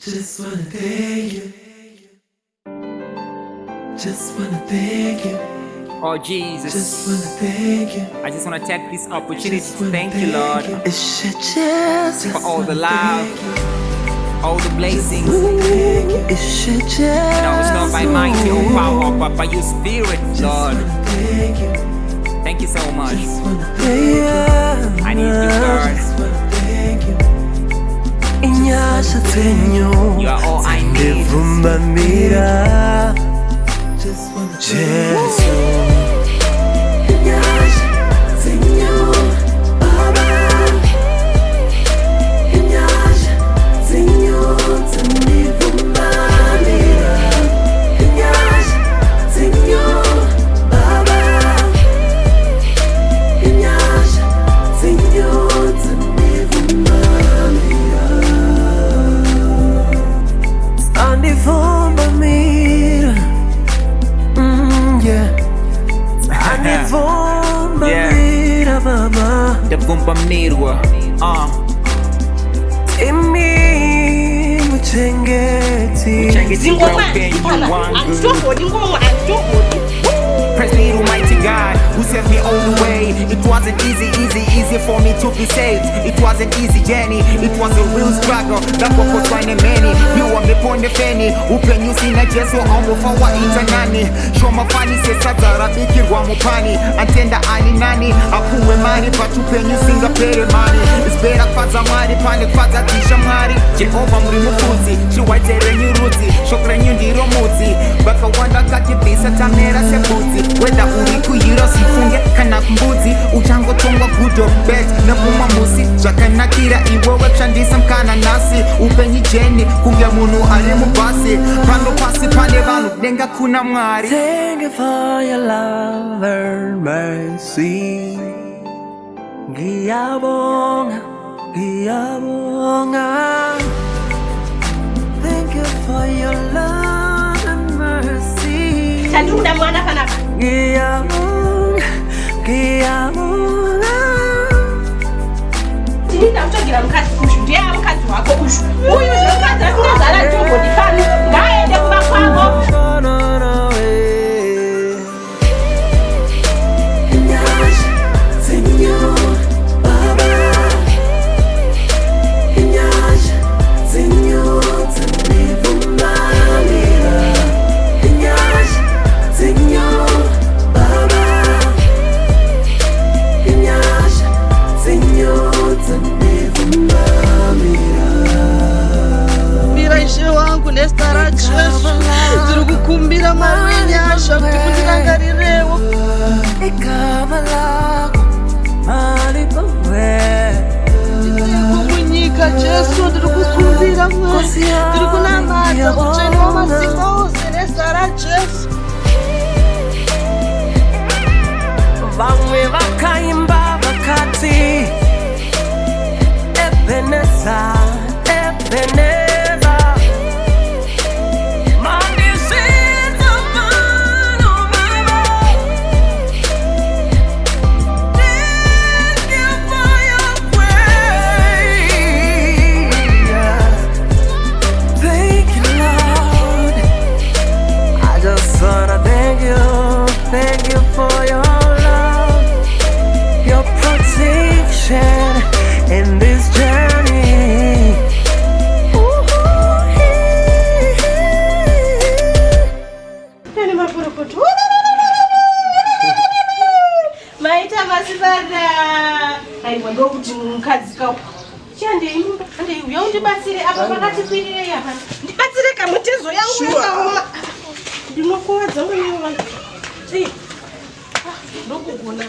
Just wanna thank you. Just wanna thank you. Oh Jesus, Just wanna thank you. I just want to take this opportunity to thank you, Lord, For all the love, all the blessings. It's It's not by might or power, but by your spirit, Lord. Thank you so much. I need you, God. Inyasha tenyo. You are all I need. Bump3r Inyasha. The Bump3r Praise be to mighty God who saved me all the way. It wasn't easy for me to be saved. It was an easy journey, it was a real struggle. That was trying to many. You want me pon the penny. Open you see na Jesu ongo for what internani. Show my funny say Sazara bikirwa mupani. Antenda ani nani. Apuwe mani patupen you singa pere mani. It's better faza mari pani faza tisha mari. Jehovah mrimufuzi. Chiwaitere nyuruzi. Shokre nyundiro muzi. Baka wanda kati bisa tamera sebuzi. Weda uri kuyiro sifunge kana kumbuzi. Uchango tongwa good or bad. Nabuma musi. Jakanakira iwe wepshandisa mkana nasi. Upenyi jeni kumbia munu alimu basi. Pando pasi pande vanu denga kuna mwari. Thank you for your love and mercy. Giyabonga, giyabonga. Thank you for your love and mercy. Tandunda mwana kana. Giyabonga, giyabonga. Tinda utogira mkazi kushu, ndiye mkazi wako kushu. Huyu mkazi asinazala njongo difani, ngaende kuba kwango. Kumbira Inyasha kutikangarirewo Ikama lako mali pawe kukunyika Jesu kumbira kunamata kucheni wamasifa ose nesara Jesu Vamwe vakaimba vakati Ebeneza, Ebeneza Thank you for your love, your protection in this journey. Nani mapurukutu. Maita masibada. Aiwa ndo kuti mkazi kawo. Chande imba, ande uyaundi basire apa pakati pirire yapa. Ndibatsire kamutezo yangu kaoma. Ndinokuwadza mwenyewe. Ndokugona.